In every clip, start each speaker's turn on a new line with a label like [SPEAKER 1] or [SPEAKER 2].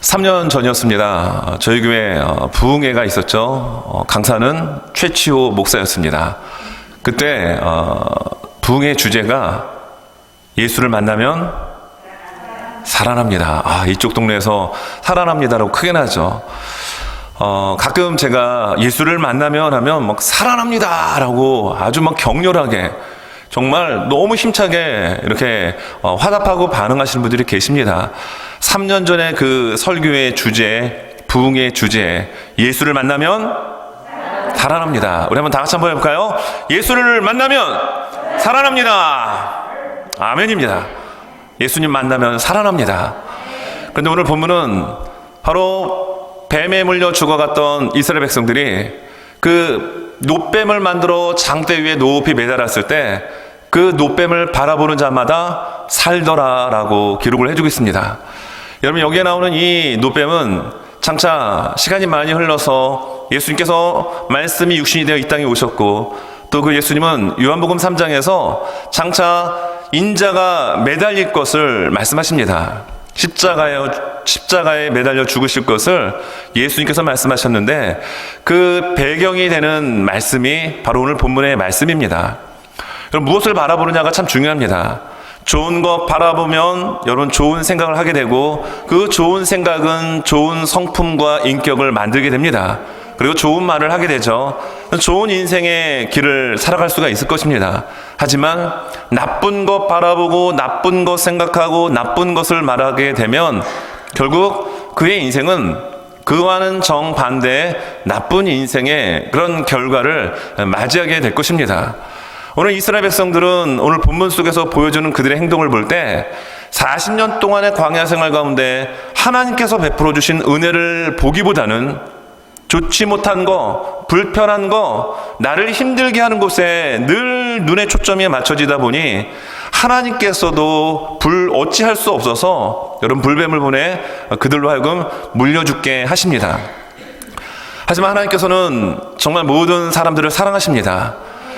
[SPEAKER 1] 3년 전이었습니다. 저희 교회 부흥회가 있었죠. 강사는 최치호 목사였습니다. 그때 부흥회 주제가 예수를 만나면 살아납니다. 이쪽 동네에서 살아납니다라고 크게 나죠. 가끔 제가 예수를 만나면 하면 막 살아납니다라고 아주 막 격렬하게 정말 너무 힘차게 이렇게 화답하고 반응하시는 분들이 계십니다. 3년 전에 그 설교의 주제, 부흥의 주제, 예수를 만나면 살아납니다. 우리 한번 다 같이 한번 해볼까요? 예수를 만나면 살아납니다. 아멘입니다. 예수님 만나면 살아납니다. 그런데 오늘 본문은 바로 뱀에 물려 죽어갔던 이스라엘 백성들이 그 놋뱀을 만들어 장대 위에 높이 매달았을 때 그 놋뱀을 바라보는 자마다 살더라라고 기록을 해주고 있습니다. 여러분, 여기에 나오는 이 놋뱀은 장차 시간이 많이 흘러서 예수님께서 말씀이 육신이 되어 이 땅에 오셨고, 또 그 예수님은 요한복음 3장에서 장차 인자가 매달릴 것을 말씀하십니다. 십자가에 매달려 죽으실 것을 예수님께서 말씀하셨는데, 그 배경이 되는 말씀이 바로 오늘 본문의 말씀입니다. 여러분, 무엇을 바라보느냐가 참 중요합니다. 좋은 것 바라보면 여러분 좋은 생각을 하게 되고, 그 좋은 생각은 좋은 성품과 인격을 만들게 됩니다. 그리고 좋은 말을 하게 되죠. 좋은 인생의 길을 살아갈 수가 있을 것입니다. 하지만 나쁜 것 바라보고 나쁜 것 생각하고 나쁜 것을 말하게 되면 결국 그의 인생은 그와는 정반대의 나쁜 인생의 그런 결과를 맞이하게 될 것입니다. 오늘 이스라엘 백성들은 오늘 본문 속에서 보여주는 그들의 행동을 볼 때 40년 동안의 광야 생활 가운데 하나님께서 베풀어 주신 은혜를 보기보다는 좋지 못한 거, 불편한 거, 나를 힘들게 하는 곳에 늘 눈의 초점이 맞춰지다 보니 하나님께서도 어찌할 수 없어서 여러분 불뱀을 보내 그들로 하여금 물려 죽게 하십니다. 하지만 하나님께서는 정말 모든 사람들을 사랑하십니다.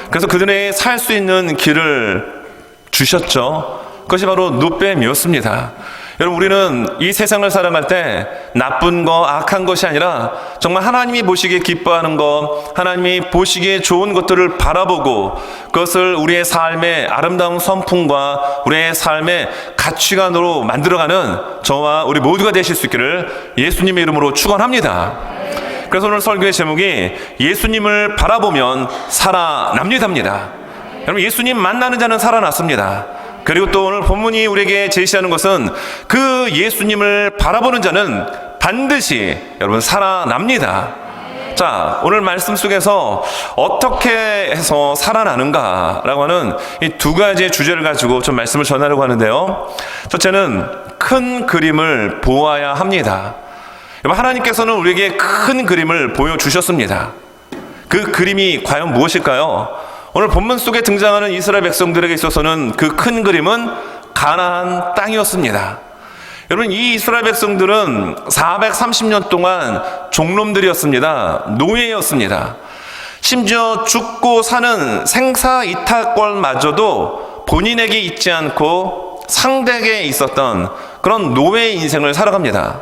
[SPEAKER 1] 그래서 그들에게 살 수 있는 길을 주셨죠. 그것이 바로 놋뱀이었습니다. 여러분, 우리는 이 세상을 살아갈 때 나쁜 거, 악한 것이 아니라 정말 하나님이 보시기에 기뻐하는 것, 하나님이 보시기에 좋은 것들을 바라보고 그것을 우리의 삶의 아름다운 성품과 우리의 삶의 가치관으로 만들어가는 저와 우리 모두가 되실 수 있기를 예수님의 이름으로 축원합니다. 그래서 오늘 설교의 제목이 예수님을 바라보면 살아납니다입니다. 여러분, 예수님 만나는 자는 살아났습니다. 그리고 또 오늘 본문이 우리에게 제시하는 것은 그 예수님을 바라보는 자는 반드시 여러분 살아납니다. 자, 오늘 말씀 속에서 어떻게 해서 살아나는가라고 하는 이 두 가지의 주제를 가지고 좀 말씀을 전하려고 하는데요. 첫째는 큰 그림을 보아야 합니다. 하나님께서는 우리에게 큰 그림을 보여주셨습니다. 그 그림이 과연 무엇일까요? 오늘 본문 속에 등장하는 이스라엘 백성들에게 있어서는 그 큰 그림은 가나안 땅이었습니다. 여러분, 이 이스라엘 백성들은 430년 동안 종놈들이었습니다. 노예였습니다. 심지어 죽고 사는 생사이탈권마저도 본인에게 있지 않고 상대에게 있었던 그런 노예 인생을 살아갑니다.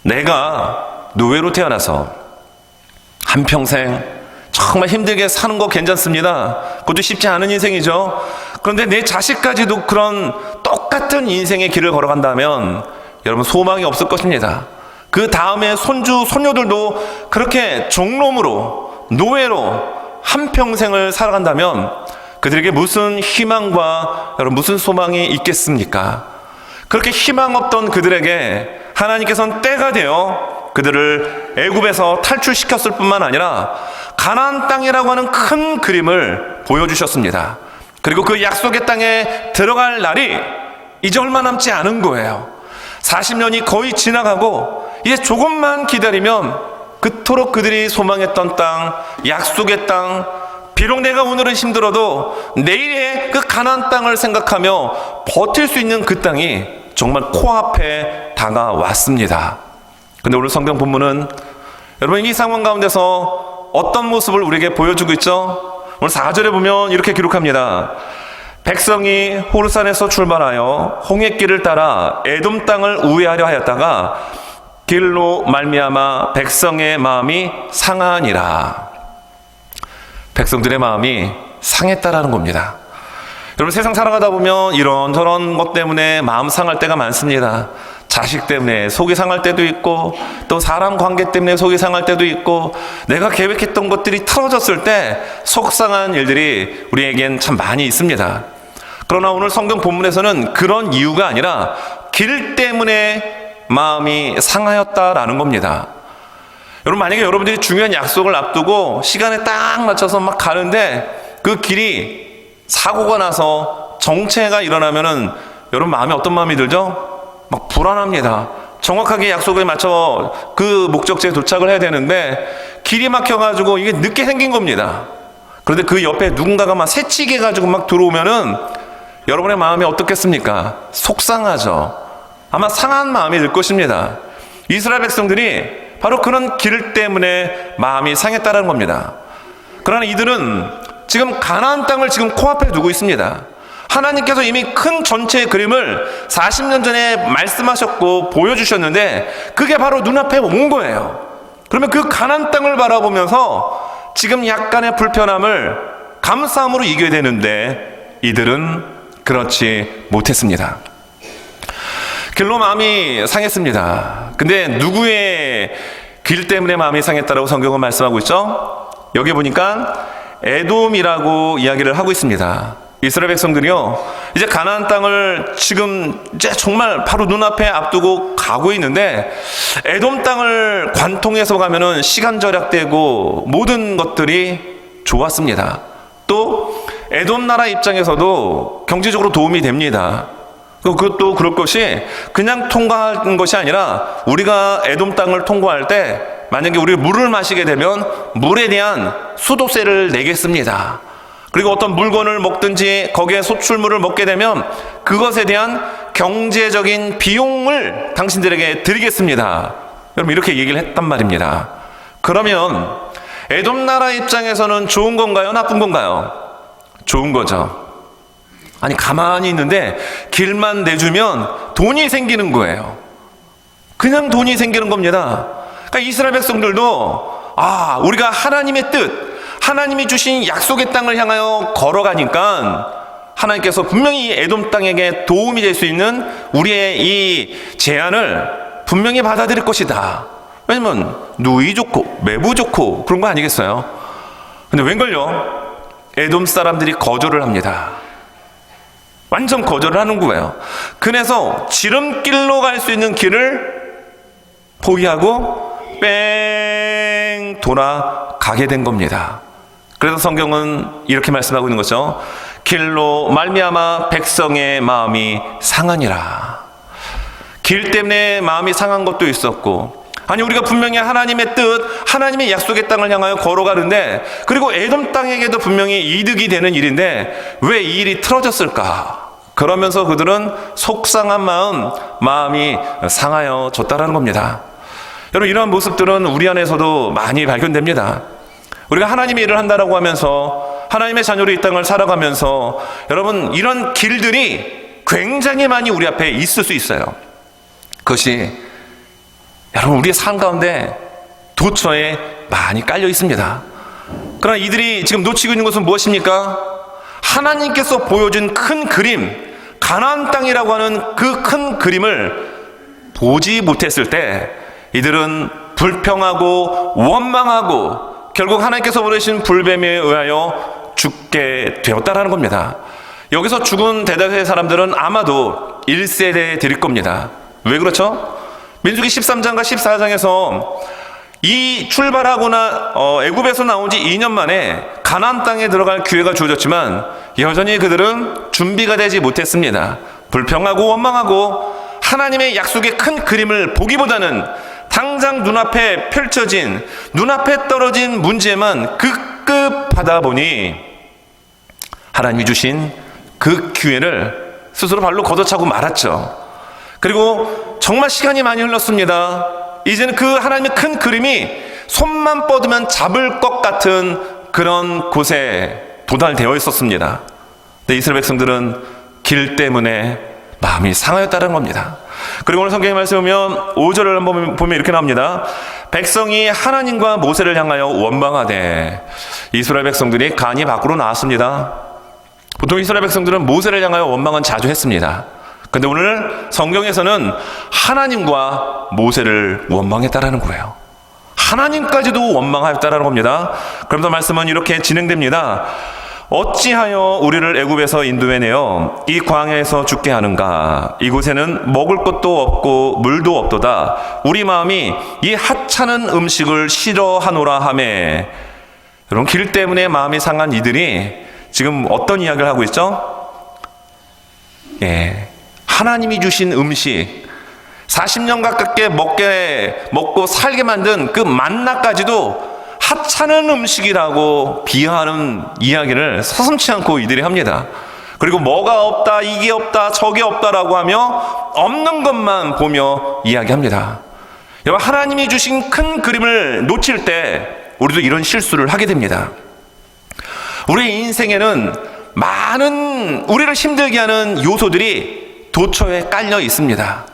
[SPEAKER 1] 내가 노예로 태어나서 한평생 정말 힘들게 사는 거 괜찮습니다. 그것도 쉽지 않은 인생이죠. 그런데 내 자식까지도 그런 똑같은 인생의 길을 걸어간다면 여러분 소망이 없을 것입니다. 그 다음에 손주, 손녀들도 그렇게 종놈으로, 노예로 한평생을 살아간다면 그들에게 무슨 희망과 여러분 무슨 소망이 있겠습니까? 그렇게 희망 없던 그들에게 하나님께서는 때가 되어 그들을 애굽에서 탈출시켰을 뿐만 아니라 가나안 땅이라고 하는 큰 그림을 보여주셨습니다. 그리고 그 약속의 땅에 들어갈 날이 이제 얼마 남지 않은 거예요. 40년이 거의 지나가고 이제 조금만 기다리면 그토록 그들이 소망했던 땅, 약속의 땅, 비록 내가 오늘은 힘들어도 내일의 그 가나안 땅을 생각하며 버틸 수 있는 그 땅이 정말 코앞에 다가왔습니다. 근데 오늘 성경 본문은 여러분 이 상황 가운데서 어떤 모습을 우리에게 보여주고 있죠? 오늘 4절에 보면 이렇게 기록합니다. 백성이 호르산에서 출발하여 홍해길을 따라 에돔 땅을 우회하려 하였다가 길로 말미암아 백성의 마음이 상하니라. 백성들의 마음이 상했다라는 겁니다. 여러분, 세상 살아가다 보면 이런저런 것 때문에 마음 상할 때가 많습니다. 자식 때문에 속이 상할 때도 있고, 또 사람 관계 때문에 속이 상할 때도 있고, 내가 계획했던 것들이 틀어졌을 때 속상한 일들이 우리에겐 참 많이 있습니다. 그러나 오늘 성경 본문에서는 그런 이유가 아니라 길 때문에 마음이 상하였다라는 겁니다. 여러분, 만약에 여러분들이 중요한 약속을 앞두고 시간에 딱 맞춰서 막 가는데 그 길이 사고가 나서 정체가 일어나면은 여러분 마음에 어떤 마음이 들죠? 막 불안합니다. 정확하게 약속에 맞춰 그 목적지에 도착을 해야 되는데 길이 막혀가지고 이게 늦게 생긴 겁니다. 그런데 그 옆에 누군가가 막 새치기 해가지고 막 들어오면은 여러분의 마음이 어떻겠습니까? 속상하죠. 아마 상한 마음이 들 것입니다. 이스라엘 백성들이 바로 그런 길 때문에 마음이 상했다는 겁니다. 그러나 이들은 지금 가나안 땅을 지금 코앞에 두고 있습니다. 하나님께서 이미 큰 전체의 그림을 40년 전에 말씀하셨고 보여주셨는데 그게 바로 눈앞에 온 거예요. 그러면 그 가나안 땅을 바라보면서 지금 약간의 불편함을 감사함으로 이겨야 되는데 이들은 그렇지 못했습니다. 길로 마음이 상했습니다. 근데 누구의 길 때문에 마음이 상했다라고 성경은 말씀하고 있죠? 여기 보니까 에돔이라고 이야기를 하고 있습니다. 이스라엘 백성들이요, 이제 가나안 땅을 지금 이제 정말 바로 눈앞에 앞두고 가고 있는데 에돔 땅을 관통해서 가면은 시간 절약되고 모든 것들이 좋았습니다. 또 에돔 나라 입장에서도 경제적으로 도움이 됩니다. 그것도 그럴 것이 그냥 통과한 것이 아니라 우리가 에돔 땅을 통과할 때 만약에 우리 물을 마시게 되면 물에 대한 수도세를 내겠습니다. 그리고 어떤 물건을 먹든지 거기에 소출물을 먹게 되면 그것에 대한 경제적인 비용을 당신들에게 드리겠습니다. 여러분, 이렇게 얘기를 했단 말입니다. 그러면 에돔 나라 입장에서는 좋은 건가요? 나쁜 건가요? 좋은 거죠. 아니, 가만히 있는데 길만 내주면 돈이 생기는 거예요. 그냥 돈이 생기는 겁니다. 그러니까 이스라엘 백성들도 우리가 하나님의 뜻, 하나님이 주신 약속의 땅을 향하여 걸어가니까 하나님께서 분명히 에돔 땅에게 도움이 될 수 있는 우리의 이 제안을 분명히 받아들일 것이다. 왜냐면 누이 좋고 매부 좋고 그런 거 아니겠어요? 근데 웬걸요? 에돔 사람들이 거절을 합니다. 완전 거절을 하는 거예요. 그래서 지름길로 갈 수 있는 길을 포기하고 뺑 돌아가게 된 겁니다. 그래서 성경은 이렇게 말씀하고 있는 거죠. 길로 말미암아 백성의 마음이 상하니라. 길 때문에 마음이 상한 것도 있었고, 아니 우리가 분명히 하나님의 뜻, 하나님의 약속의 땅을 향하여 걸어가는데, 그리고 에돔 땅에게도 분명히 이득이 되는 일인데 왜 이 일이 틀어졌을까? 그러면서 그들은 속상한 마음이 상하여 졌다라는 겁니다. 여러분, 이러한 모습들은 우리 안에서도 많이 발견됩니다. 우리가 하나님의 일을 한다라고 하면서 하나님의 자녀로 이 땅을 살아가면서 여러분, 이런 길들이 굉장히 많이 우리 앞에 있을 수 있어요. 그것이 여러분 우리의 삶 가운데 도처에 많이 깔려 있습니다. 그러나 이들이 지금 놓치고 있는 것은 무엇입니까? 하나님께서 보여준 큰 그림, 가나안 땅이라고 하는 그 큰 그림을 보지 못했을 때 이들은 불평하고 원망하고 결국 하나님께서 보내신 불뱀에 의하여 죽게 되었다라는 겁니다. 여기서 죽은 대다수의 사람들은 아마도 1세대들일 겁니다. 왜 그렇죠? 민수기 13장과 14장에서 이 출발하거나 애굽에서 나온 지 2년 만에 가나안 땅에 들어갈 기회가 주어졌지만 여전히 그들은 준비가 되지 못했습니다. 불평하고 원망하고 하나님의 약속의 큰 그림을 보기보다는 당장 눈앞에 펼쳐진, 눈앞에 떨어진 문제만 급급하다 보니 하나님이 주신 그 기회를 스스로 발로 걷어차고 말았죠. 그리고 정말 시간이 많이 흘렀습니다. 이제는 그 하나님의 큰 그림이 손만 뻗으면 잡을 것 같은 그런 곳에 도달되어 있었습니다. 근데 이스라엘 백성들은 길 때문에 마음이 상하였다는 겁니다. 그리고 오늘 성경의 말씀 보면 5절을 한번 보면 이렇게 나옵니다. 백성이 하나님과 모세를 향하여 원망하되, 이스라엘 백성들이 간이 밖으로 나왔습니다. 보통 이스라엘 백성들은 모세를 향하여 원망은 자주 했습니다. 근데 오늘 성경에서는 하나님과 모세를 원망했다라는 거예요. 하나님까지도 원망하였다라는 겁니다. 그러면서 말씀은 이렇게 진행됩니다. 어찌하여 우리를 애굽에서 인도해내어 이 광야에서 죽게 하는가? 이곳에는 먹을 것도 없고 물도 없도다. 우리 마음이 이 하찮은 음식을 싫어하노라 하매. 여러분, 길 때문에 마음이 상한 이들이 지금 어떤 이야기를 하고 있죠? 하나님이 주신 음식, 40년 가깝게 먹고 살게 만든 그 만나까지도 하찮은 음식이라고 비하하는 이야기를 서슴지 않고 이들이 합니다. 그리고 뭐가 없다, 이게 없다, 저게 없다라고 하며 없는 것만 보며 이야기합니다. 여러분, 하나님이 주신 큰 그림을 놓칠 때 우리도 이런 실수를 하게 됩니다. 우리 인생에는 많은 우리를 힘들게 하는 요소들이 도처에 깔려 있습니다.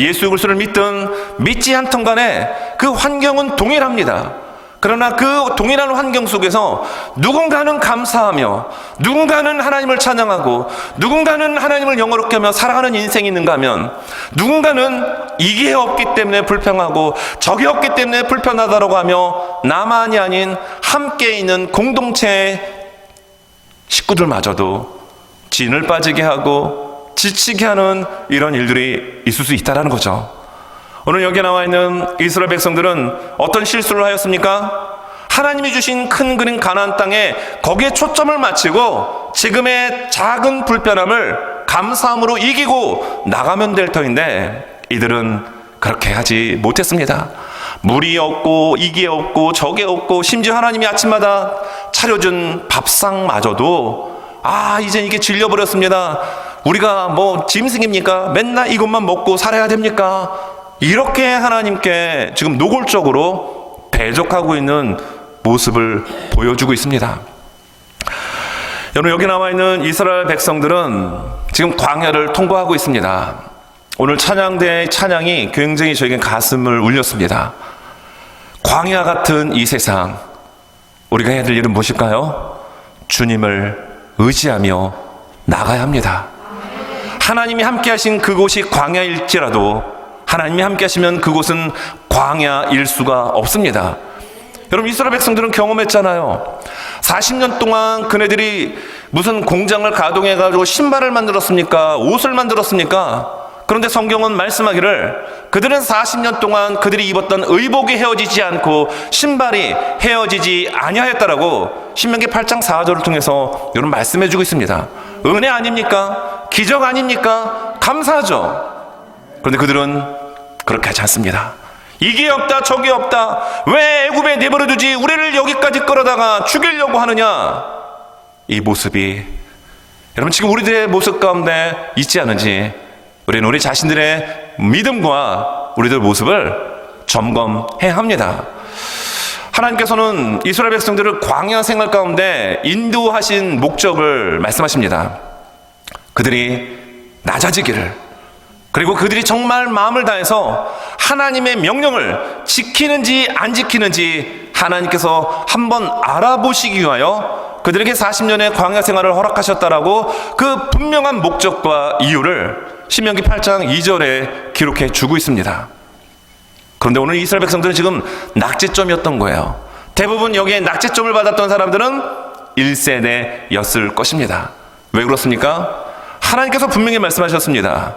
[SPEAKER 1] 예수 그리스도를 믿든 믿지 않던 간에 그 환경은 동일합니다. 그러나 그 동일한 환경 속에서 누군가는 감사하며, 누군가는 하나님을 찬양하고, 누군가는 하나님을 영어롭게 하며 살아가는 인생이 있는가 하면, 누군가는 이게 없기 때문에 불평하고 저게 없기 때문에 불편하다고 하며 나만이 아닌 함께 있는 공동체의 식구들마저도 진을 빠지게 하고 지치게 하는 이런 일들이 있을 수 있다는 거죠. 오늘 여기 나와 있는 이스라엘 백성들은 어떤 실수를 하였습니까? 하나님이 주신 큰 그림 가나안 땅에 거기에 초점을 맞추고 지금의 작은 불편함을 감사함으로 이기고 나가면 될 터인데, 이들은 그렇게 하지 못했습니다. 물이 없고 이게 없고 저게 없고, 심지어 하나님이 아침마다 차려준 밥상마저도 이제 이게 질려버렸습니다. 우리가 뭐 짐승입니까? 맨날 이것만 먹고 살아야 됩니까? 이렇게 하나님께 지금 노골적으로 대적하고 있는 모습을 보여주고 있습니다. 여러분, 여기 나와 있는 이스라엘 백성들은 지금 광야를 통과하고 있습니다. 오늘 찬양대의 찬양이 굉장히 저에게 가슴을 울렸습니다. 광야 같은 이 세상, 우리가 해야 될 일은 무엇일까요? 주님을 의지하며 나가야 합니다. 하나님이 함께 하신 그곳이 광야일지라도 하나님이 함께 하시면 그곳은 광야일 수가 없습니다. 여러분, 이스라엘 백성들은 경험했잖아요. 40년 동안 그네들이 무슨 공장을 가동해가지고 신발을 만들었습니까? 옷을 만들었습니까? 그런데 성경은 말씀하기를 그들은 40년 동안 그들이 입었던 의복이 헤어지지 않고 신발이 헤어지지 아니하였다라고 신명기 8장 4절을 통해서 여러분 말씀해주고 있습니다. 은혜 아닙니까? 기적 아닙니까? 감사하죠. 그런데 그들은 그렇게 하지 않습니다. 이게 없다 저게 없다, 왜 애굽에 내버려두지 우리를 여기까지 끌어다가 죽이려고 하느냐, 이 모습이 여러분 지금 우리들의 모습 가운데 있지 않은지 우리는 우리 자신들의 믿음과 우리들 모습을 점검해야 합니다. 하나님께서는 이스라엘 백성들을 광야 생활 가운데 인도하신 목적을 말씀하십니다. 그들이 낮아지기를, 그리고 그들이 정말 마음을 다해서 하나님의 명령을 지키는지 안 지키는지 하나님께서 한번 알아보시기 위하여 그들에게 40년의 광야 생활을 허락하셨다라고 그 분명한 목적과 이유를 신명기 8장 2절에 기록해 주고 있습니다. 그런데 오늘 이스라엘 백성들은 지금 낙제점이었던 거예요. 대부분 여기에 낙제점을 받았던 사람들은 1세대였을 것입니다. 왜 그렇습니까? 하나님께서 분명히 말씀하셨습니다.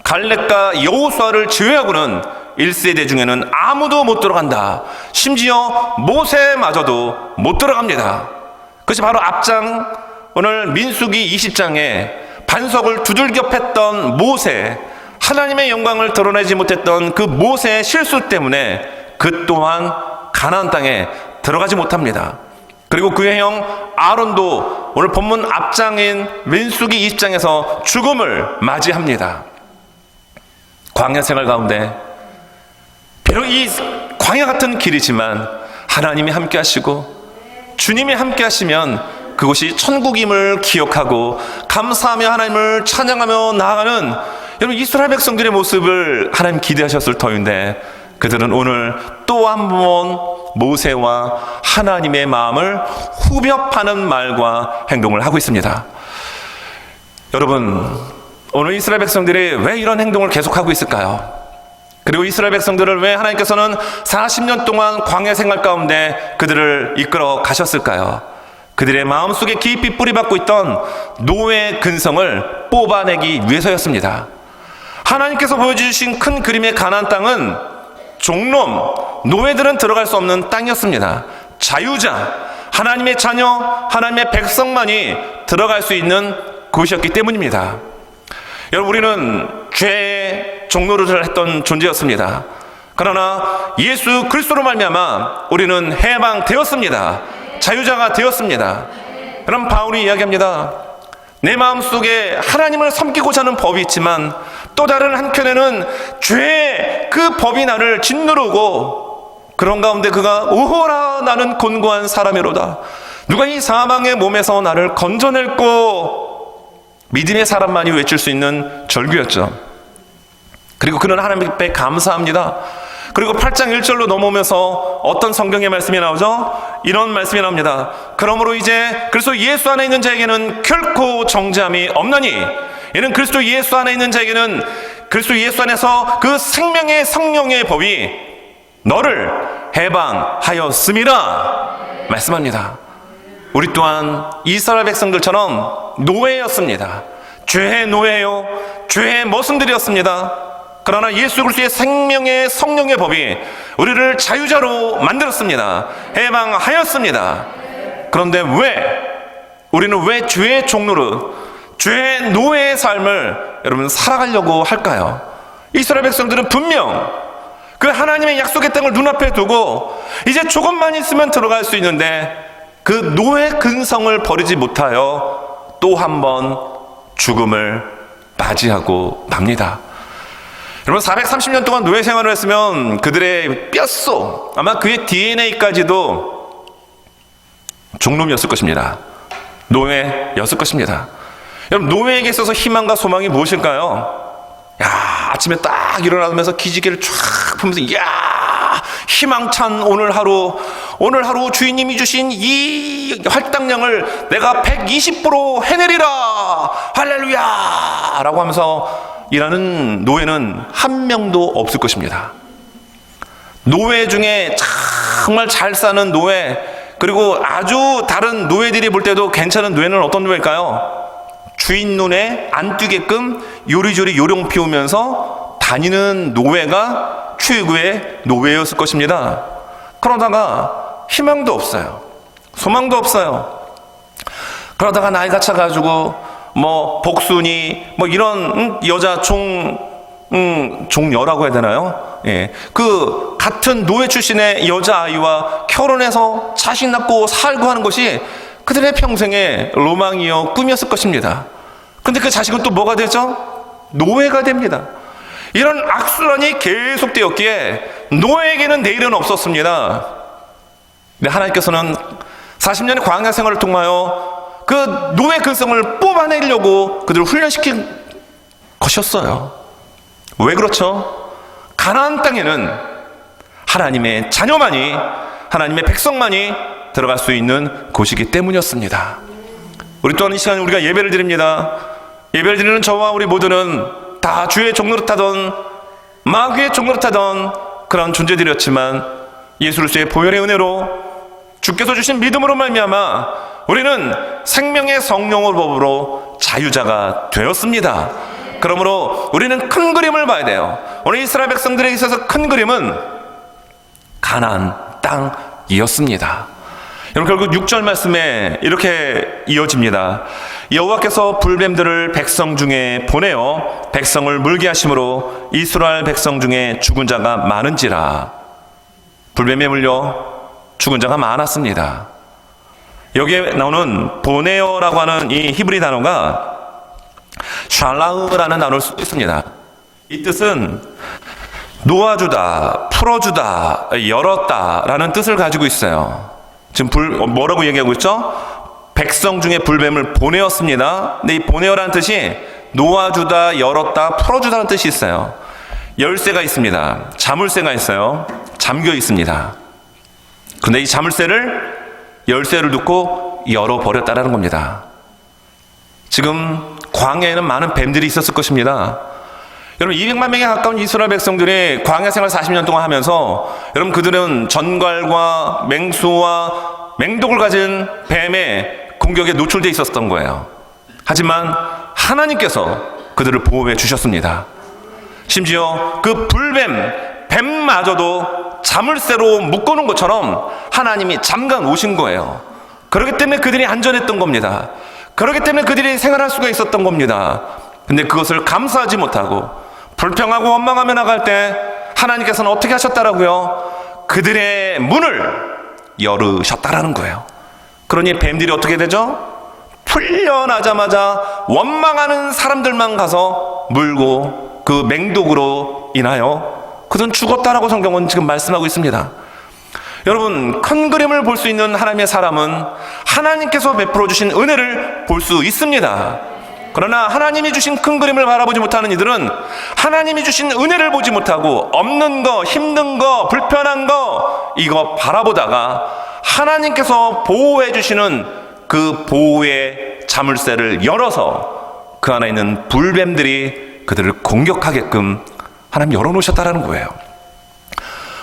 [SPEAKER 1] 갈렙과 여호수아를 제외하고는 1세대 중에는 아무도 못 들어간다. 심지어 모세마저도 못 들어갑니다. 그것이 바로 앞장 오늘 민수기 20장에 반석을 두들겨 팼던 모세, 하나님의 영광을 드러내지 못했던 그 모세의 실수 때문에 그 또한 가나안 땅에 들어가지 못합니다. 그리고 그의 형 아론도 오늘 본문 앞장인 민수기 20장에서 죽음을 맞이합니다. 광야 생활 가운데 비록 이 광야 같은 길이지만 하나님이 함께 하시고 주님이 함께 하시면 그곳이 천국임을 기억하고 감사하며 하나님을 찬양하며 나아가는 여러분 이스라엘 백성들의 모습을 하나님 기대하셨을 터인데 그들은 오늘 또 한 번 모세와 하나님의 마음을 후벼파는 말과 행동을 하고 있습니다. 여러분, 오늘 이스라엘 백성들이 왜 이런 행동을 계속하고 있을까요? 그리고 이스라엘 백성들을 왜 하나님께서는 40년 동안 광야 생활 가운데 그들을 이끌어 가셨을까요? 그들의 마음속에 깊이 뿌리박고 있던 노예의 근성을 뽑아내기 위해서였습니다. 하나님께서 보여주신 큰 그림의 가나안 땅은 종놈, 노예들은 들어갈 수 없는 땅이었습니다. 자유자, 하나님의 자녀, 하나님의 백성만이 들어갈 수 있는 곳이었기 때문입니다. 여러분, 우리는 죄의 종노릇을 했던 존재였습니다. 그러나 예수 그리스도로 말미암아 우리는 해방되었습니다. 자유자가 되었습니다. 그럼 바울이 이야기합니다. 내 마음속에 하나님을 섬기고자 하는 법이 있지만 또 다른 한켠에는 죄의 그 법이 나를 짓누르고 그런 가운데 그가 오호라 나는 곤고한 사람이로다. 누가 이 사망의 몸에서 나를 건져낼꼬. 믿음의 사람만이 외칠 수 있는 절규였죠. 그리고 그는 하나님 앞에 감사합니다. 그리고 8장 1절로 넘어오면서 어떤 성경의 말씀이 나오죠? 이런 말씀이 나옵니다. 그러므로 이제 그리스도 예수 안에 있는 자에게는 결코 정죄함이 없나니 이는 그리스도 예수 안에 있는 자에게는 그리스도 예수 안에서 그 생명의 성령의 법이 너를 해방하였음이라 말씀합니다. 우리 또한 이스라엘 백성들처럼 노예였습니다. 죄의 노예요, 죄의 머슴들이었습니다. 그러나 예수 그리스도의 생명의 성령의 법이 우리를 자유자로 만들었습니다. 해방하였습니다. 그런데 우리는 왜 죄의 종노릇, 죄의 노예의 삶을 여러분 살아가려고 할까요? 이스라엘 백성들은 분명 그 하나님의 약속의 땅을 눈앞에 두고 이제 조금만 있으면 들어갈 수 있는데 그 노예 근성을 버리지 못하여 또 한 번 죽음을 맞이하고 맙니다. 여러분 430년 동안 노예 생활을 했으면 그들의 뼛속 아마 그의 DNA까지도 종놈이었을 것입니다. 노예였을 것입니다. 여러분 노예에게 있어서 희망과 소망이 무엇일까요? 아침에 딱 일어나면서 기지개를 쫙 보면서 희망찬 오늘 하루 주인님이 주신 이 할당량을 내가 120% 해내리라 할렐루야 라고 하면서 일하는 노예는 한 명도 없을 것입니다. 노예 중에 정말 잘 사는 노예, 그리고 아주 다른 노예들이 볼 때도 괜찮은 노예는 어떤 노예일까요? 주인 눈에 안 띄게끔 요리조리 요령 피우면서 다니는 노예가 최고의 노예였을 것입니다. 그러다가 희망도 없어요. 소망도 없어요. 그러다가 나이가 차가지고 복순이 이런 여자 종녀라고 해야 되나요? 예, 그 같은 노예 출신의 여자아이와 결혼해서 자식 낳고 살고 하는 것이 그들의 평생의 로망이요 꿈이었을 것입니다. 근데 그 자식은 또 뭐가 되죠? 노예가 됩니다. 이런 악순환이 계속되었기에 노예에게는 내일은 없었습니다. 근데 하나님께서는 40년의 광야 생활을 통하여 그 노예 근성을 뽑아내려고 그들을 훈련시킨 것이었어요. 왜 그렇죠? 가나안 땅에는 하나님의 자녀만이, 하나님의 백성만이 들어갈 수 있는 곳이기 때문이었습니다. 우리 또한 이 시간에 우리가 예배를 드립니다. 예배를 드리는 저와 우리 모두는 다 주의 종노릇하던 마귀의 종노릇하던 그런 존재들이었지만 예수 그리스도의 보혈의 은혜로 주께서 주신 믿음으로 말미암아 우리는 생명의 성령의 법으로 자유자가 되었습니다. 그러므로 우리는 큰 그림을 봐야 돼요. 오늘 이스라엘 백성들에게 있어서 큰 그림은 가나안 땅이었습니다. 여러분 결국 6절 말씀에 이렇게 이어집니다. 여호와께서 불뱀들을 백성 중에 보내어 백성을 물게 하심으로 이스라엘 백성 중에 죽은 자가 많은지라. 불뱀에 물려 죽은 자가 많았습니다. 여기에 나오는 보내어라고 하는 이 히브리 단어가 샬라흐라는 단어를 쓰고 있습니다. 이 뜻은 놓아주다, 풀어주다, 열었다 라는 뜻을 가지고 있어요. 지금 뭐라고 얘기하고 있죠? 백성 중에 불뱀을 보내었습니다. 근데 이 보내어라는 뜻이 놓아주다, 열었다, 풀어주다는 뜻이 있어요. 열쇠가 있습니다. 자물쇠가 있어요. 잠겨 있습니다. 근데 이 자물쇠를 열쇠를 놓고 열어버렸다라는 겁니다. 지금 광야에는 많은 뱀들이 있었을 것입니다. 여러분 200만 명에 가까운 이스라엘 백성들이 광야 생활 40년 동안 하면서 여러분 그들은 전갈과 맹수와 맹독을 가진 뱀의 공격에 노출되어 있었던 거예요. 하지만 하나님께서 그들을 보호해 주셨습니다. 심지어 그 뱀마저도 자물쇠로 묶어놓은 것처럼 하나님이 잠가 놓으신 거예요. 그렇기 때문에 그들이 안전했던 겁니다. 그렇기 때문에 그들이 생활할 수가 있었던 겁니다. 근데 그것을 감수하지 못하고 불평하고 원망하며 나갈 때 하나님께서는 어떻게 하셨다라고요? 그들의 문을 열으셨다라는 거예요. 그러니 뱀들이 어떻게 되죠? 풀려나자마자 원망하는 사람들만 가서 물고 그 맹독으로 인하여 그들은 죽었다라고 성경은 지금 말씀하고 있습니다. 여러분, 큰 그림을 볼 수 있는 하나님의 사람은 하나님께서 베풀어 주신 은혜를 볼 수 있습니다. 그러나 하나님이 주신 큰 그림을 바라보지 못하는 이들은 하나님이 주신 은혜를 보지 못하고 없는 거, 힘든 거, 불편한 거 이거 바라보다가 하나님께서 보호해 주시는 그 보호의 자물쇠를 열어서 그 안에 있는 불뱀들이 그들을 공격하게끔 하나님 열어놓으셨다라는 거예요.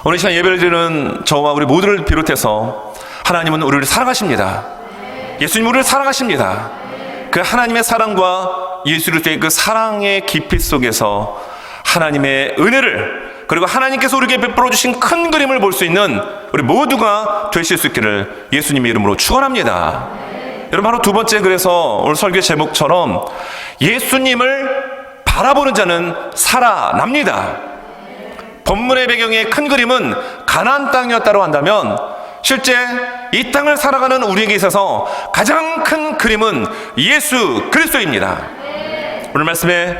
[SPEAKER 1] 오늘 시간 예배를 드리는 저와 우리 모두를 비롯해서 하나님은 우리를 사랑하십니다. 예수님 우리를 사랑하십니다. 그 하나님의 사랑과 예수 그리스도의 그 사랑의 깊이 속에서 하나님의 은혜를 그리고 하나님께서 우리에게 베풀어 주신 큰 그림을 볼 수 있는 우리 모두가 되실 수 있기를 예수님의 이름으로 축원합니다. 여러분 바로 두 번째, 그래서 오늘 설교 제목처럼 예수님을 바라보는 자는 살아납니다. 본문의 배경의 큰 그림은 가나안 땅이었다고 한다면 실제 이 땅을 살아가는 우리에게 있어서 가장 큰 그림은 예수 그리스도입니다. 오늘 말씀의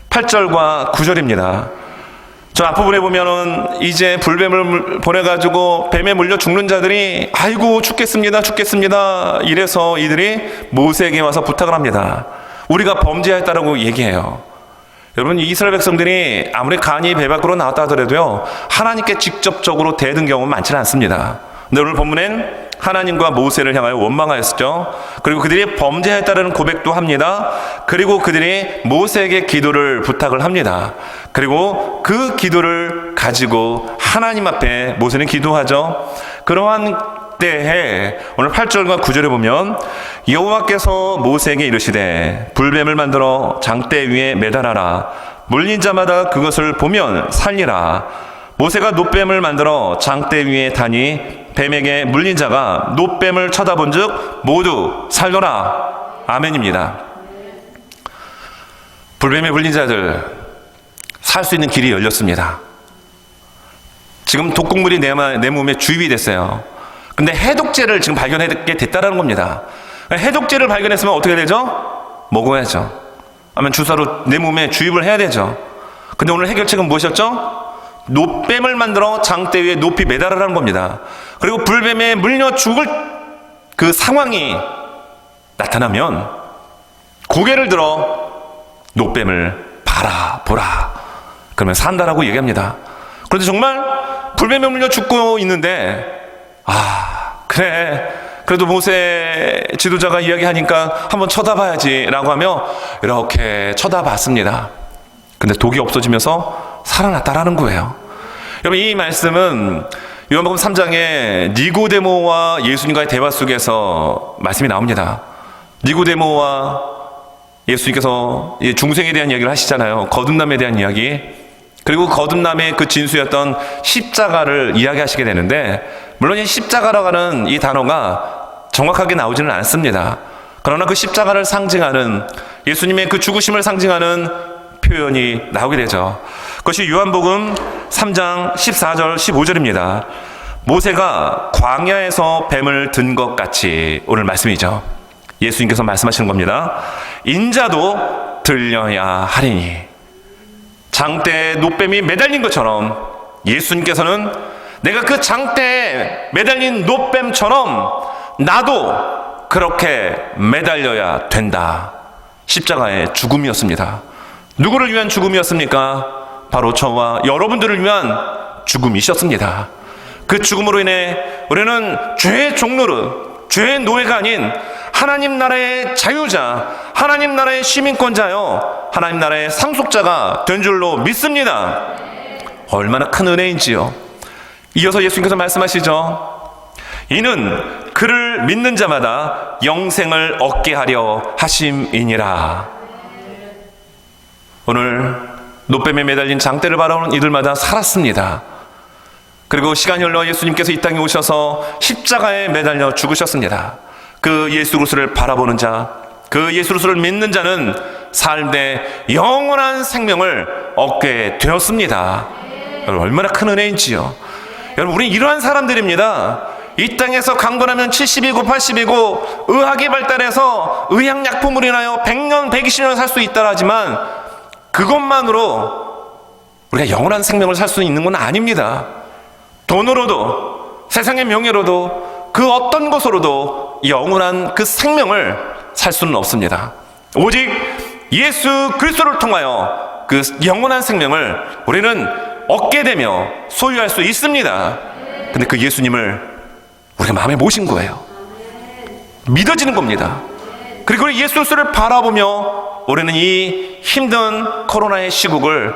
[SPEAKER 1] 8절과 9절입니다. 저 앞부분에 보면은 이제 불뱀을 보내가지고 뱀에 물려 죽는 자들이 아이고 죽겠습니다 이래서 이들이 모세에게 와서 부탁을 합니다. 우리가 범죄했다라고 얘기해요. 여러분 이스라엘 백성들이 아무리 간이 배 밖으로 나왔다 하더라도요 하나님께 직접적으로 대든 경우는 많지는 않습니다. 근데 오늘 본문엔 하나님과 모세를 향하여 원망하였죠. 그리고 그들이 범죄했다는 고백도 합니다. 그리고 그들이 모세에게 기도를 부탁을 합니다. 그리고 그 기도를 가지고 하나님 앞에 모세는 기도하죠. 그러한 때에 오늘 8절과 9절에 보면 여호와께서 모세에게 이르시되 불뱀을 만들어 장대 위에 매달아라. 물린 자마다 그것을 보면 살리라. 모세가 놋뱀을 만들어 장대 위에 다니 뱀에게 물린 자가 놋뱀을 쳐다본 즉 모두 살더라. 아멘입니다. 불뱀에 물린 자들 살 수 있는 길이 열렸습니다. 지금 독극물이 내 몸에 주입이 됐어요. 근데 해독제를 지금 발견하게 됐다는 겁니다. 해독제를 발견했으면 어떻게 되죠? 먹어야죠. 아니면 주사로 내 몸에 주입을 해야 되죠. 근데 오늘 해결책은 무엇이었죠? 놋뱀을 만들어 장대 위에 높이 매달으라는 겁니다. 그리고 불뱀에 물려 죽을 그 상황이 나타나면 고개를 들어 놋뱀을 바라보라. 그러면 산다라고 얘기합니다. 그런데 정말 불뱀에 물려 죽고 있는데 그래 그래도 모세 지도자가 이야기하니까 한번 쳐다봐야지 라고 하며 이렇게 쳐다봤습니다. 근데 독이 없어지면서 살아났다라는 거예요. 여러분 이 말씀은 요한복음 3장에 니고데모와 예수님과의 대화 속에서 말씀이 나옵니다. 니고데모와 예수님께서 중생에 대한 이야기를 하시잖아요. 거듭남에 대한 이야기. 그리고 거듭남의 그 진수였던 십자가를 이야기하시게 되는데 물론 이 십자가라고 하는 이 단어가 정확하게 나오지는 않습니다. 그러나 그 십자가를 상징하는 예수님의 그 죽으심을 상징하는 표현이 나오게 되죠. 그것이 요한복음 3장 14절 15절입니다. 모세가 광야에서 뱀을 든 것 같이 오늘 말씀이죠. 예수님께서 말씀하시는 겁니다. 인자도 들려야 하리니. 장대에 놋뱀이 매달린 것처럼 예수님께서는 내가 그 장대에 매달린 놋뱀처럼 나도 그렇게 매달려야 된다. 십자가의 죽음이었습니다. 누구를 위한 죽음이었습니까? 바로 저와 여러분들을 위한 죽음이셨습니다. 그 죽음으로 인해 우리는 죄의 종노릇, 죄의 노예가 아닌 하나님 나라의 자유자, 하나님 나라의 시민권자요, 하나님 나라의 상속자가 된 줄로 믿습니다. 얼마나 큰 은혜인지요. 이어서 예수님께서 말씀하시죠. 이는 그를 믿는 자마다 영생을 얻게 하려 하심이니라. 오늘 노뱀에 매달린 장대를 바라보는 이들마다 살았습니다. 그리고 시간이 흘러 예수님께서 이 땅에 오셔서 십자가에 매달려 죽으셨습니다. 그 예수 그리스도를 바라보는 자, 그 예수 그리스도를 믿는 자는 삶의 영원한 생명을 얻게 되었습니다. 여러분, 얼마나 큰 은혜인지요. 여러분, 우리는 이러한 사람들입니다. 이 땅에서 강건하면 70이고 80이고 의학이 발달해서 의학약품으로 인하여 100년, 120년 살 수 있다 하지만 그것만으로 우리가 영원한 생명을 살 수 있는 건 아닙니다. 돈으로도 세상의 명예로도 그 어떤 것으로도 영원한 그 생명을 살 수는 없습니다. 오직 예수 그리스도를 통하여 그 영원한 생명을 우리는 얻게 되며 소유할 수 있습니다. 근데 그 예수님을 우리가 마음에 모신 거예요. 믿어지는 겁니다. 그리고 예수 그리스도를 바라보며 우리는 이 힘든 코로나의 시국을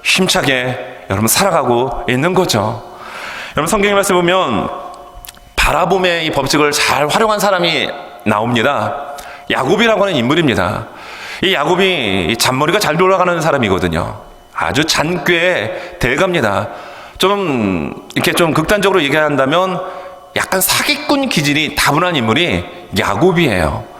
[SPEAKER 1] 힘차게 여러분 살아가고 있는 거죠. 여러분, 성경의 말씀 보면 바라봄의 이 법칙을 잘 활용한 사람이 나옵니다. 야곱이라고 하는 인물입니다. 이 야곱이 잔머리가 잘 돌아가는 사람이거든요. 아주 잔꾀의 대가입니다. 좀 이렇게 좀 극단적으로 얘기한다면 약간 사기꾼 기질이 다분한 인물이 야곱이에요.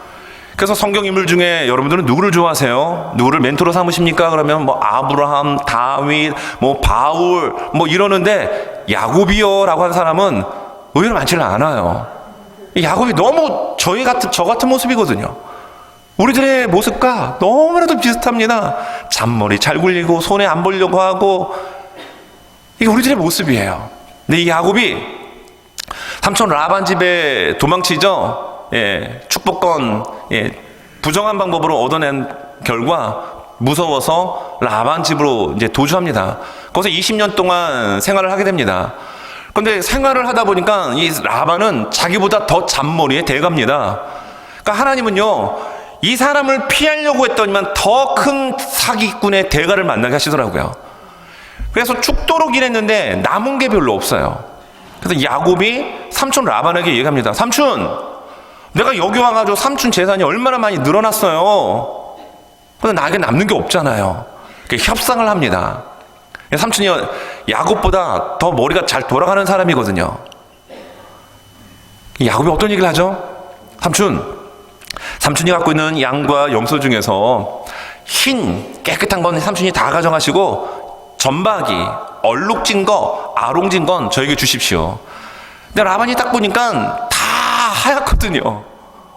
[SPEAKER 1] 그래서 성경 인물 중에 여러분들은 누구를 좋아하세요? 누구를 멘토로 삼으십니까? 그러면 뭐 아브라함, 다윗, 뭐 바울 뭐 이러는데 야곱이요라고 하는 사람은 의외로 많지는 않아요. 야곱이 너무 저 같은 모습이거든요. 우리들의 모습과 너무나도 비슷합니다. 잔머리 잘 굴리고 손에 안 보려고 하고, 이게 우리들의 모습이에요. 근데 이 야곱이 삼촌 라반 집에 도망치죠. 축복권, 부정한 방법으로 얻어낸 결과 무서워서 라반 집으로 이제 도주합니다. 거기서 20년 동안 생활을 하게 됩니다. 그런데 생활을 하다 보니까 이 라반은 자기보다 더 잔머리의 대가입니다. 그러니까 하나님은요, 이 사람을 피하려고 했더니만 더 큰 사기꾼의 대가를 만나게 하시더라고요. 그래서 죽도록 일했는데 남은 게 별로 없어요. 그래서 야곱이 삼촌 라반에게 얘기합니다. 삼촌, 내가 여기 와가지고 삼촌 재산이 얼마나 많이 늘어났어요. 근데 나에게 남는 게 없잖아요. 협상을 합니다. 삼촌이 야곱보다 더 머리가 잘 돌아가는 사람이거든요. 야곱이 어떤 얘기를 하죠? 삼촌이 갖고 있는 양과 염소 중에서 흰 깨끗한 건 삼촌이 다 가져가시고 점박이, 얼룩진 거, 아롱진 건 저에게 주십시오. 근데 라반이 딱 보니까 다 하얗거든요.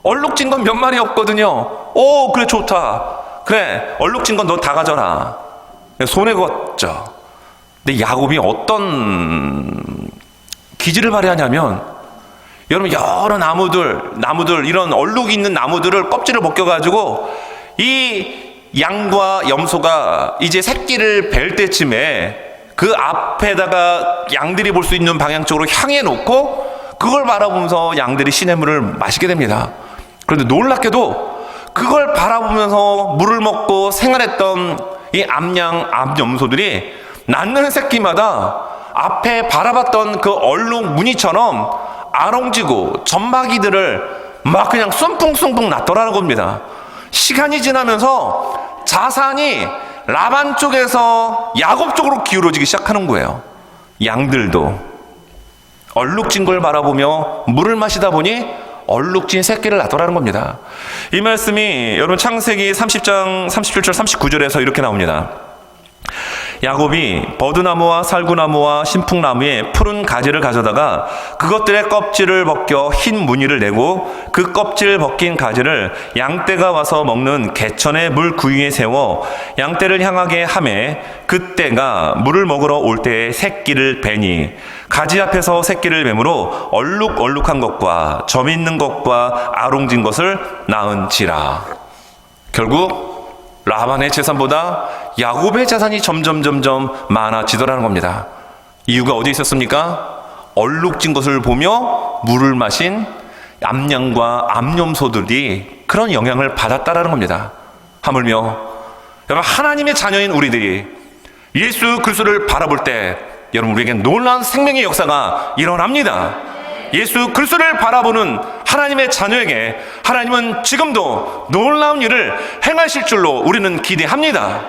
[SPEAKER 1] 얼룩진 건 몇 마리 없거든요. 오, 그래, 좋다. 그래, 얼룩진 건 너 다 가져라. 손에 걷죠. 근데 야곱이 어떤 기질을 발휘하냐면, 여러분, 여러 나무들, 이런 얼룩이 있는 나무들을 껍질을 벗겨가지고 이 양과 염소가 이제 새끼를 뵐 때쯤에 그 앞에다가 양들이 볼 수 있는 방향 쪽으로 향해 놓고 그걸 바라보면서 양들이 시냇물을 마시게 됩니다. 그런데 놀랍게도 그걸 바라보면서 물을 먹고 생활했던 이 암양, 암염소들이 낳는 새끼마다 앞에 바라봤던 그 얼룩 무늬처럼 아롱지고 점박이들을 막 그냥 쏨풍쏨풍 낳더라는 겁니다. 시간이 지나면서 자산이 라반 쪽에서 야곱 쪽으로 기울어지기 시작하는 거예요. 양들도 얼룩진 걸 바라보며 물을 마시다 보니 얼룩진 새끼를 낳더라는 겁니다. 이 말씀이 여러분 창세기 30장 37절 39절에서 이렇게 나옵니다. 야곱이 버드나무와 살구나무와 신풍나무의 푸른 가지를 가져다가 그것들의 껍질을 벗겨 흰 무늬를 내고 그 껍질 벗긴 가지를 양떼가 와서 먹는 개천의 물 구유에 세워 양떼를 향하게 하매 그떼가 물을 먹으러 올 때에 새끼를 베니 가지 앞에서 새끼를 뱀으로 얼룩얼룩한 것과 점 있는 것과 아롱진 것을 낳은지라. 결국 라반의 재산보다 야곱의 재산이 점점 많아지더라는 겁니다. 이유가 어디에 있었습니까? 얼룩진 것을 보며 물을 마신 암양과 암염소들이 그런 영향을 받았다라는 겁니다. 하물며 여러분, 하나님의 자녀인 우리들이 예수 그리스도를 바라볼 때 여러분, 우리에게 놀라운 생명의 역사가 일어납니다. 예수 그리스도를 바라보는 하나님의 자녀에게 하나님은 지금도 놀라운 일을 행하실 줄로 우리는 기대합니다.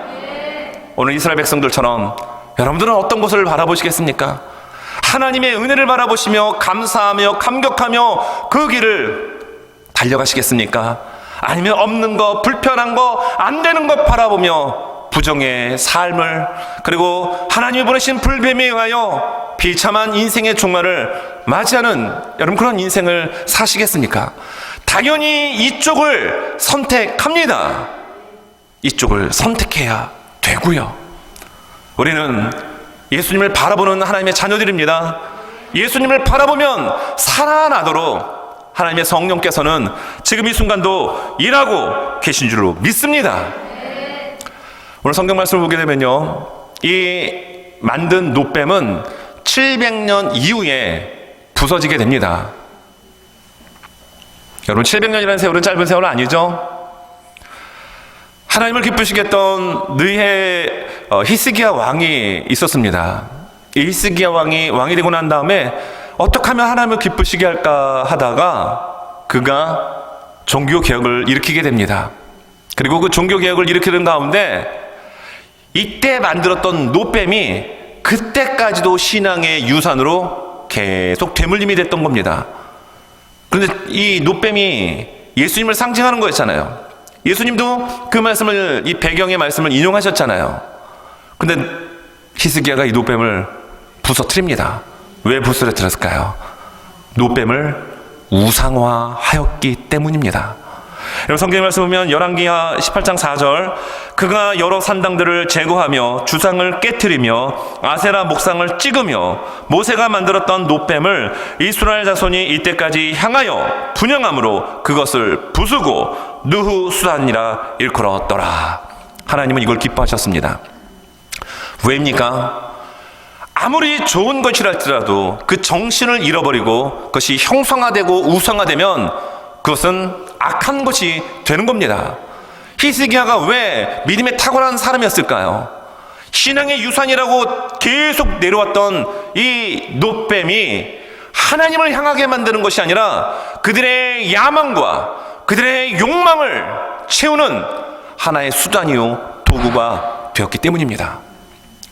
[SPEAKER 1] 오늘 이스라엘 백성들처럼 여러분들은 어떤 것을 바라보시겠습니까? 하나님의 은혜를 바라보시며 감사하며 감격하며 그 길을 달려가시겠습니까? 아니면 없는 거, 불편한 거, 안 되는 것 바라보며 부정의 삶을, 그리고 하나님이 보내신 불뱀에 의하여 비참한 인생의 종말을 맞이하는 여러분, 그런 인생을 사시겠습니까? 당연히 이쪽을 선택합니다. 이쪽을 선택해야 되고요. 우리는 예수님을 바라보는 하나님의 자녀들입니다. 예수님을 바라보면 살아나도록 하나님의 성령께서는 지금 이 순간도 일하고 계신 줄로 믿습니다. 오늘 성경 말씀을 보게 되면요, 이 만든 놋뱀은 700년 이후에 부서지게 됩니다. 여러분, 700년이라는 세월은 짧은 세월 아니죠? 하나님을 기쁘시게 했던 느헤 히스기야 왕이 있었습니다. 이 히스기야 왕이 되고 난 다음에 어떻게 하면 하나님을 기쁘시게 할까 하다가 그가 종교개혁을 일으키게 됩니다. 그리고 그 종교개혁을 일으키는 가운데 이때 만들었던 놋뱀이 그때까지도 신앙의 유산으로 계속 대물림이 됐던 겁니다. 그런데 이 놋뱀이 예수님을 상징하는 거였잖아요. 예수님도 그 말씀을, 이 배경의 말씀을 인용하셨잖아요. 근데 히스기야가 이 놋뱀을 부서뜨립니다. 왜 부서뜨렸을까요? 놋뱀을 우상화하였기 때문입니다. 여러분, 성경의 말씀 보면 열왕기하 18장 4절, 그가 여러 산당들을 제거하며 주상을 깨트리며 아세라 목상을 찍으며 모세가 만들었던 놋뱀을 이스라엘 자손이 이때까지 향하여 분향함으로 그것을 부수고 느후수단이라 일컬었더라. 하나님은 이걸 기뻐하셨습니다. 왜입니까? 아무리 좋은 것이랄지라도 그 정신을 잃어버리고 그것이 형상화되고 우상화되면 그것은 악한 것이 되는 겁니다. 히스기야가 왜 믿음에 탁월한 사람이었을까요? 신앙의 유산이라고 계속 내려왔던 이 놋뱀이 하나님을 향하게 만드는 것이 아니라 그들의 야망과 그들의 욕망을 채우는 하나의 수단이요 도구가 되었기 때문입니다.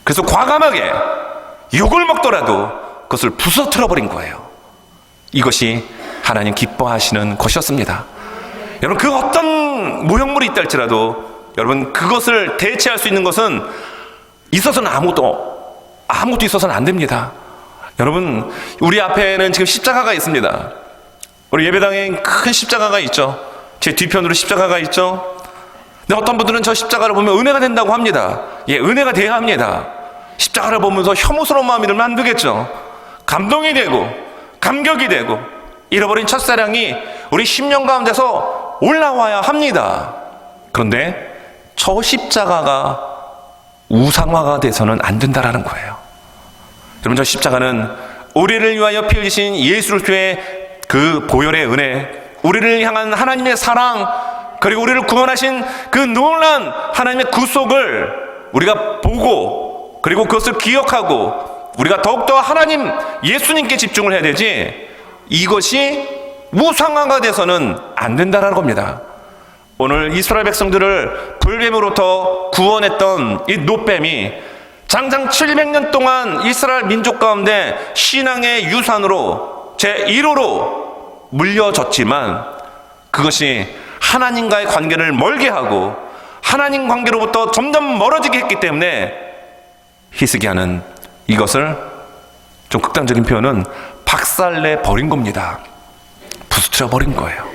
[SPEAKER 1] 그래서 과감하게 욕을 먹더라도 그것을 부서뜨려 버린 거예요. 이것이 하나님 기뻐하시는 것이었습니다. 여러분, 그 어떤 모형물이 있다 할지라도 여러분, 그것을 대체할 수 있는 것은 있어서는 아무것도 있어서는 안 됩니다. 여러분, 우리 앞에는 지금 십자가가 있습니다. 우리 예배당에 큰 십자가가 있죠. 제 뒤편으로 십자가가 있죠. 근데 어떤 분들은 저 십자가를 보면 은혜가 된다고 합니다. 예, 은혜가 돼야 합니다. 십자가를 보면서 혐오스러운 마음이 들면 안 되겠죠. 감동이 되고 감격이 되고 잃어버린 첫사랑이 우리 심령 가운데서 올라와야 합니다. 그런데 저 십자가가 우상화가 돼서는 안 된다라는 거예요. 여러분, 저 십자가는 우리를 위하여 피 흘리신 예수 그리스도의 그 보혈의 은혜, 우리를 향한 하나님의 사랑, 그리고 우리를 구원하신 그 놀라운 하나님의 구속을 우리가 보고, 그리고 그것을 기억하고 우리가 더욱더 하나님 예수님께 집중을 해야 되지, 이것이 우상화가 돼서는 안 된다는 겁니다. 오늘 이스라엘 백성들을 불뱀으로부터 구원했던 이 놋뱀이 장장 700년 동안 이스라엘 민족 가운데 신앙의 유산으로 제1호로 물려졌지만 그것이 하나님과의 관계를 멀게 하고 하나님 관계로부터 점점 멀어지게 했기 때문에 히스기야는 이것을 좀 극단적인 표현은 박살내 버린 겁니다. 부스트려 버린 거예요.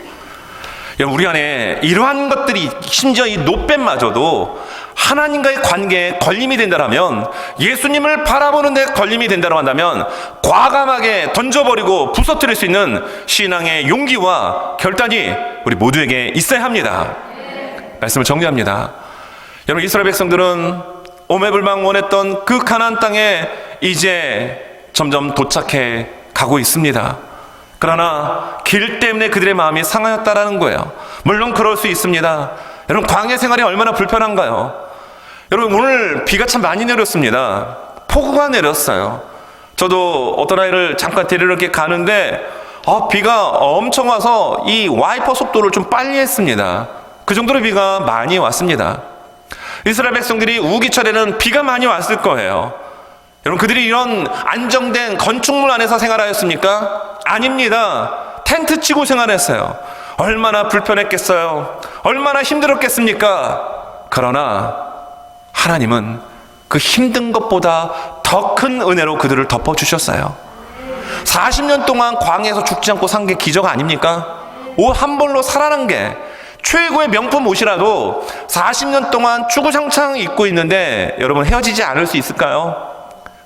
[SPEAKER 1] 우리 안에 이러한 것들이, 심지어 이 노뱀마저도 하나님과의 관계에 걸림이 된다면, 예수님을 바라보는 데 걸림이 된다고 한다면 과감하게 던져버리고 부서뜨릴 수 있는 신앙의 용기와 결단이 우리 모두에게 있어야 합니다. 말씀을 정리합니다. 여러분, 이스라엘 백성들은 오매불망원했던 그 가나안 땅에 이제 점점 도착해 가고 있습니다. 그러나 길 때문에 그들의 마음이 상하였다라는 거예요. 물론 그럴 수 있습니다. 여러분, 광야 생활이 얼마나 불편한가요? 여러분, 오늘 비가 참 많이 내렸습니다. 폭우가 내렸어요. 저도 어떤 아이를 잠깐 데리러 이렇게 가는데 비가 엄청 와서 이 와이퍼 속도를 좀 빨리 했습니다. 그 정도로 비가 많이 왔습니다. 이스라엘 백성들이 우기철에는 비가 많이 왔을 거예요. 여러분, 그들이 이런 안정된 건축물 안에서 생활하였습니까? 아닙니다. 텐트 치고 생활했어요. 얼마나 불편했겠어요. 얼마나 힘들었겠습니까? 그러나 하나님은 그 힘든 것보다 더 큰 은혜로 그들을 덮어주셨어요. 40년 동안 광야에서 죽지 않고 산 게 기적 아닙니까? 옷 한 벌로 살아난 게, 최고의 명품 옷이라도 40년 동안 추구장창 입고 있는데 여러분, 헤어지지 않을 수 있을까요?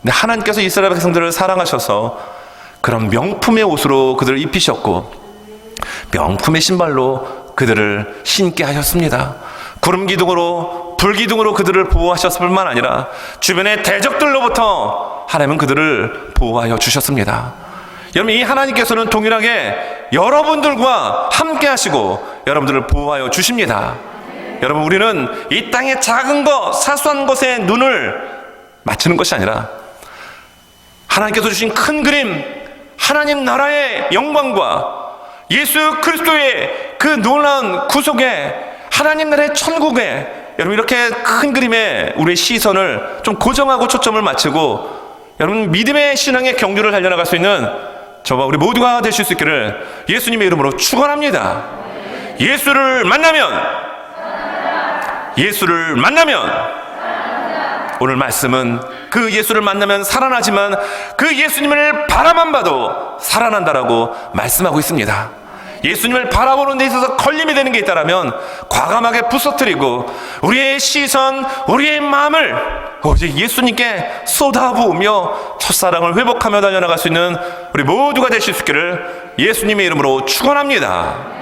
[SPEAKER 1] 근데 하나님께서 이스라엘 백성들을 사랑하셔서 그런 명품의 옷으로 그들을 입히셨고 명품의 신발로 그들을 신게 하셨습니다. 구름 기둥으로, 불 기둥으로 그들을 보호하셨을 뿐만 아니라 주변의 대적들로부터 하나님은 그들을 보호하여 주셨습니다. 여러분, 이 하나님께서는 동일하게 여러분들과 함께 하시고 여러분들을 보호하여 주십니다. 여러분, 우리는 이 땅의 작은 것, 사소한 것에 눈을 맞추는 것이 아니라 하나님께서 주신 큰 그림, 하나님 나라의 영광과 예수 그리스도의 그 놀라운 구속에, 하나님 나라의 천국에, 여러분, 이렇게 큰 그림에 우리의 시선을 좀 고정하고 초점을 맞추고 여러분, 믿음의 신앙의 경주를 달려나갈 수 있는 저와 우리 모두가 되실 수 있기를 예수님의 이름으로 축원합니다. 예수를 만나면 오늘 말씀은 그 예수를 만나면 살아나지만 그 예수님을 바라만 봐도 살아난다라고 말씀하고 있습니다. 예수님을 바라보는 데 있어서 걸림이 되는 게 있다면 과감하게 부서뜨리고 우리의 시선, 우리의 마음을 오직 예수님께 쏟아부으며 첫사랑을 회복하며 달려나갈 수 있는 우리 모두가 되실 수 있기를 예수님의 이름으로 축원합니다.